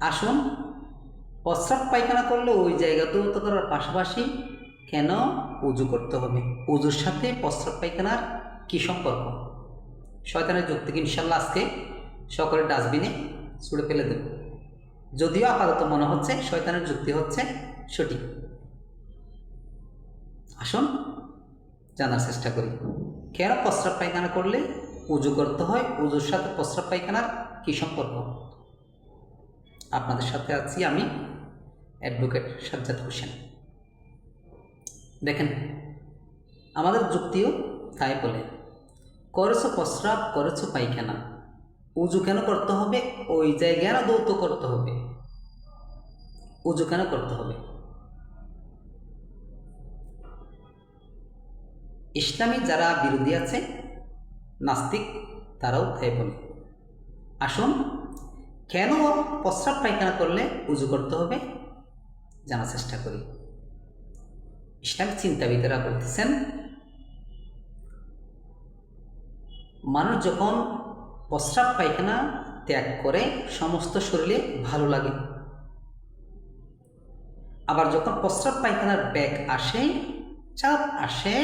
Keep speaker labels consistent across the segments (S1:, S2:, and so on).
S1: আসুন, প্রস্রাব পায়খানা করলে ওই জায়গা ধৌত করার পাশাপাশি কেন উজু করতে হবে? উজুর সাথে প্রস্রাব পায়খানার কী সম্পর্ক? শয়তানের যুক্তিকে ইনশাল্লাহ আজকে সকলের ডাস্টবিনে ছুঁড়ে ফেলে দেব। যদিও আপাতত মনে হচ্ছে শয়তানের যুক্তি হচ্ছে সঠিক। আসুন জানার চেষ্টা করি, কেন প্রস্রাব পায়খানা করলে উজু করতে হয়, উজুর সাথে প্রস্রাব পায়খানার কী সম্পর্ক। আপনাদের সাথে আছি আমি, অ্যাডভোকেট সাজ্জাদ হোসেন। দেখেন, আমাদের যুক্তিও তাই বলে, করেছো প্রস্রাব, করেছো পায়খানা, উজু কেন করতে হবে? ওই জায়গায় ধৌত করতে হবে, উজু কেন করতে হবে? ইসলামী যারা বিরোধী আছে, নাস্তিক, তারাও তাই বলে। আসুন, কেন প্রস্রাব পায়খানা করলে উজু করতে হবে জানার চেষ্টা করি। ইসলামিক চিন্তাবিদেরা বলতেছেন, মানুষ যখন প্রস্রাব পায়খানা ত্যাগ করে সমস্ত শরীরে ভালো লাগে, আবার যখন প্রস্রাব পায়খানার ব্যাগ আসে, চাপ আসে,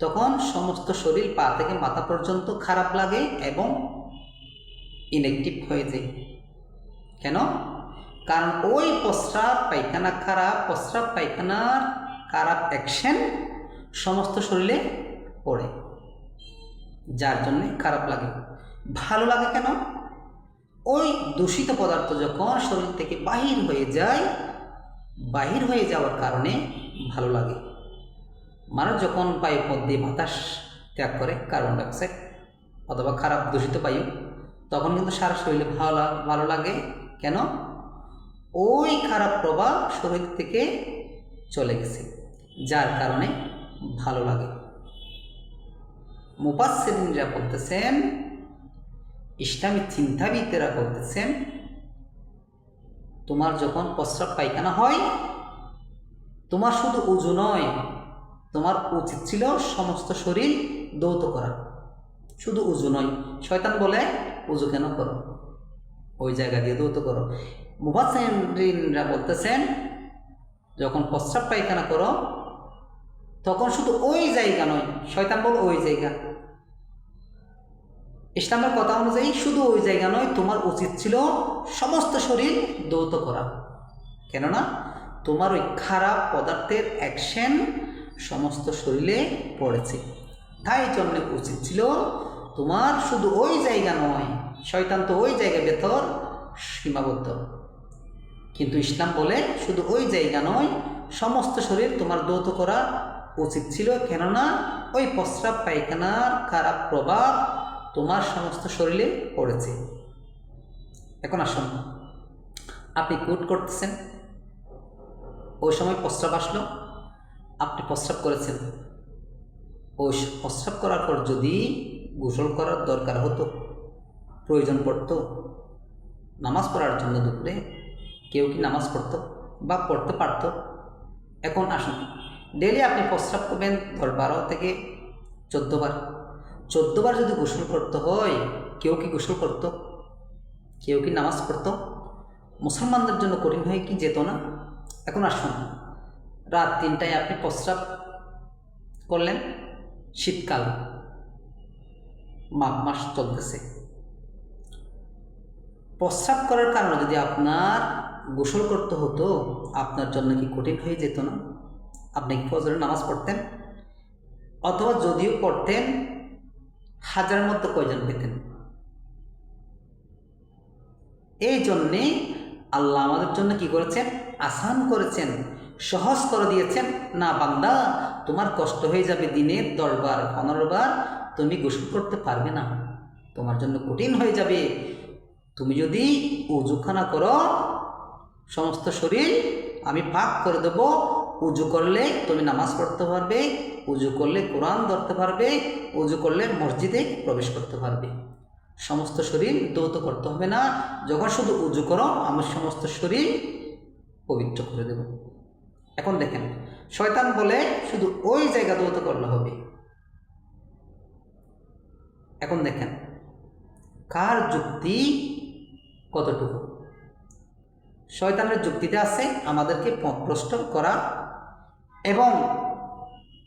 S1: তখন সমস্ত শরীর পা থেকে মাথা পর্যন্ত খারাপ লাগে এবং ইনেকটিভ হয়ে যায়। কেন? কারণ ওই প্রস্রাব পায়খানা খারাপ, প্রস্রাব পায়খানার খারাপ অ্যাকশন সমস্ত শরীরে পড়ে, যার জন্যে খারাপ লাগে। ভালো লাগে কেন? ওই দূষিত পদার্থ যখন শরীর থেকে বাহির হয়ে যায়, বাহির হয়ে যাওয়ার কারণে ভালো লাগে। মানুষ যখন বায়ুপথ দিয়ে বাতাস ত্যাগ করে, কার্বন ডাইঅক্সাইড অথবা খারাপ দূষিত বায়ু, তখন কিন্তু সারা শরীরে ভালো লাগে। কেন? ওই খারাপ প্রভাব শরীর থেকে চলে গেছে, যার কারণে ভালো লাগে। মুফাসসিরিনরা বলতেছেন, ইসলামী চিন্তাবিদেরা বলতেছেন, তোমার যখন প্রস্রাব পায়খানা হয়, তোমার শুধু উজু নয়, তোমার উচিত ছিল সমস্ত শরীর ধৌত করা, শুধু উজু নয়। শয়তান বলে উজু কেন করো, ওই জায়গা দিয়ে ধৌত করো। মুফাসসিরিনরা বলতেছেন, যখন প্রস্রাব পায়খানা করো তখন শুধু ওই জায়গা নয়, শয়তান বল ওই জায়গা। ইসলামের কথা অনুযায়ী শুধু ওই জায়গা নয়, তোমার উচিত ছিল সমস্ত শরীর ধৌত করা। কেননা তোমার ওই খারাপ পদার্থের অ্যাকশন সমস্ত শরীরে পড়েছে, তাই জন্য উচিত ছিল তোমার শুধু ওই জায়গা নয়। শয়তান তো ওই জায়গা ভেতর সীমাবদ্ধ, কিন্তু ইসলাম বলে শুধু ওই জায়গা নয়, সমস্ত শরীর তোমার ধৌত করা উচিত ছিল। কেননা ওই প্রস্রাব পায়খানার খারাপ প্রভাব তোমার সমস্ত শরীরে পড়েছে। এখন আসুন, আপনি কুট করতেছেন, ওই সময় প্রস্রাব আসলো, আপনি প্রস্রাব করেছেন। ওই প্রস্রাব করার পর যদি গোসল করার দরকার হতো, প্রয়োজন পড়তো নামাজ পড়ার জন্য, দুপুরে কেউ কি নামাজ পড়তো বা পড়তে পারত? এখন আসুন, ডেলি আপনি প্রস্রাব করবেন 12 থেকে 14 বার। 14 বার যদি গোসল করতে হয়, কেউ কি গোসল করত? কেউ কি নামাজ পড়তো? মুসলমানদের জন্য কঠিন হয়ে কি যেত না? এখন আসুন, রাত 3টায় আপনি প্রস্রাব করলেন, শীতকাল, মাঘ মাস চলতেছে। প্রস্রাব করার কারণে যদি আপনার গোসল করতে হতো, আপনার জন্য কি কঠিন হয়ে যেত না? আপনি কি ফজরের নামাজ পড়তেন? অথবা যদিও পড়তেন, হাজারের মধ্যে কয়জন পেতেন? এই জন্যে আল্লাহ আমাদের জন্য কি করেছেন? আসান করেছেন, সহজ করে দিয়েছেন। না বান্দা, তোমার কষ্ট হয়ে যাবে, দিনে 10 বার 15 বার তুমি গোসল করতে পারবে না, তোমার জন্য কঠিন হয়ে যাবে। তুমি যদি উজুখানা করো, সমস্ত শরীর আমি পাক করে দেব। উজু করলে তুমি নামাজ পড়তে পারবে, উজু করলে কোরআন ধরতে পারবে, উজু করলে মসজিদে প্রবেশ করতে পারবে। সমস্ত শরীর ধৌত করতে হবে না। যখন শুধু উজু করো, আমার সমস্ত শরীর পবিত্র করে দেব। এখন দেখেন, শয়তান বলে শুধু ওই জায়গা ধৌত করলে হবে। এখন দেখেন কার যুক্তি কতটুকু। শয়তানের যুক্তিতে আছে আমাদেরকে পথভ্রষ্ট করা, এবং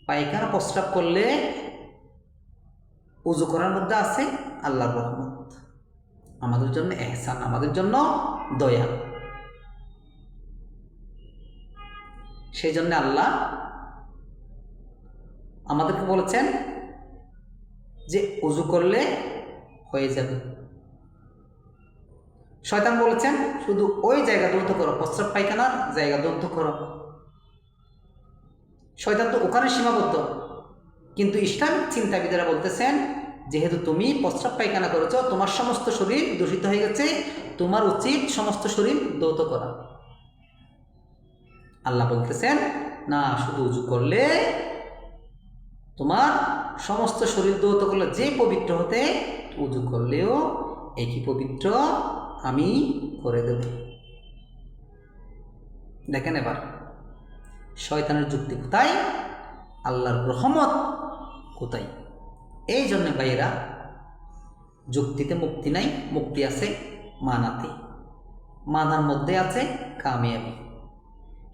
S1: পায়খানা প্রস্রাব করলে উজু করার মধ্যে আছে আল্লাহর রহমত, আমাদের জন্য এহসান, আমাদের জন্য দয়া। সেই জন্য আল্লাহ আমাদেরকে বলেছেন যে উজু করলে হয়ে যাবে। শয়তান বলেছেন শুধু ওই জায়গা দৌত করো, প্রস্রাব পায়খানার জায়গা দৌত করো। শয়তান তো ওখানে সীমাবদ্ধ, কিন্তু ইসলামিক চিন্তাবিদেরা বলতেছেন যেহেতু তুমি প্রস্রাব পায়খানা করেছ, তোমার সমস্ত শরীর দূষিত হয়ে গেছে, তোমার উচিত সমস্ত শরীর দৌত করা। আল্লাহ বলতেছেন না, শুধু উজু করলে, তোমার সমস্ত শরীর দৌত করলে যে পবিত্র হতে, উজু করলেও একই পবিত্র আমি করে দেব। দেখেন এবার শয়তানের যুক্তি কোথায়, আল্লাহর রহমত কোথায়। এই জন্য ভাইয়েরা, যুক্তিতে মুক্তি নাই, মুক্তি আছে মানাতে, মানার মধ্যে আছে কামিয়াবি।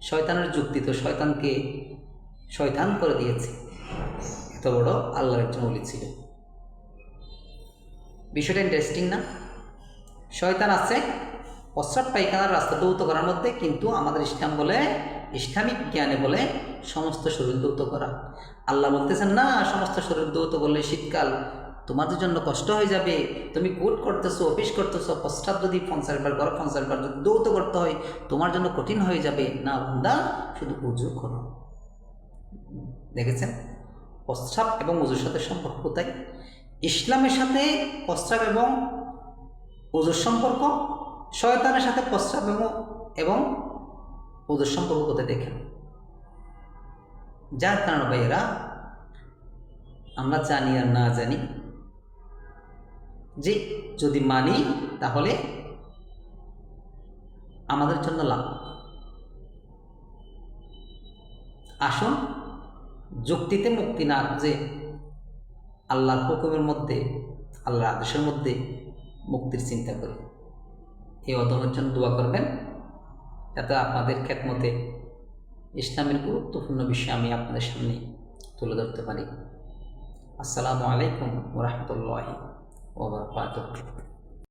S1: শয়তানের যুক্তি তো শয়তানকে শয়তান করে দিয়েছে, এত বড় আল্লাহর একজন ওলি ছিল। বিষয়টা ইন্টারেস্টিং না? শয়তান আছে প্রস্রাব পায়খানার রাস্তা দৌত করার মধ্যে, কিন্তু আমাদের ইসলাম বলে, ইসলামিক জ্ঞানে বলে সমস্ত শরীর দৌত করা। আল্লাহ বলতেছেন না, সমস্ত শরীর দৌত করলে শীতকাল তোমাদের জন্য কষ্ট হয়ে যাবে, তুমি কোর্ট করতেছো, অফিস করতেছো, প্রস্রাব যদি 50 বার করো, 50 বার যদি দৌত করতে হয় তোমার জন্য কঠিন হয়ে যাবে। না বান্দা, শুধু উজু করো। দেখেছেন প্রস্রাব এবং উজুর সাথে সম্পর্ক কোথায়? ইসলামের সাথে প্রস্রাব এবং উজুর সম্পর্ক, শয়তানের সাথে প্রস্রাব এবং উজুর সম্পর্ক কোথায় দেখেন। যার কারণে ভাইয়েরা, আমরা জানি আর না জানি, যে যদি মানি তাহলে আমাদের জন্য লাভ। আসুন যুক্তিতে মুক্তি না খুঁজে আল্লাহর হুকুমের মধ্যে, আল্লাহর আদেশের মধ্যে মুক্তির চিন্তা করি। এই অদমের জন্য দোয়া করবেন যাতে আপনাদের খেদমতে ইসলামের গুরুত্বপূর্ণ বিষয় আমি আপনাদের সামনে তুলে ধরতে পারি। আসসালামু আলাইকুম ওয়া রাহমাতুল্লাহি ওয়া বারাকাতুহু।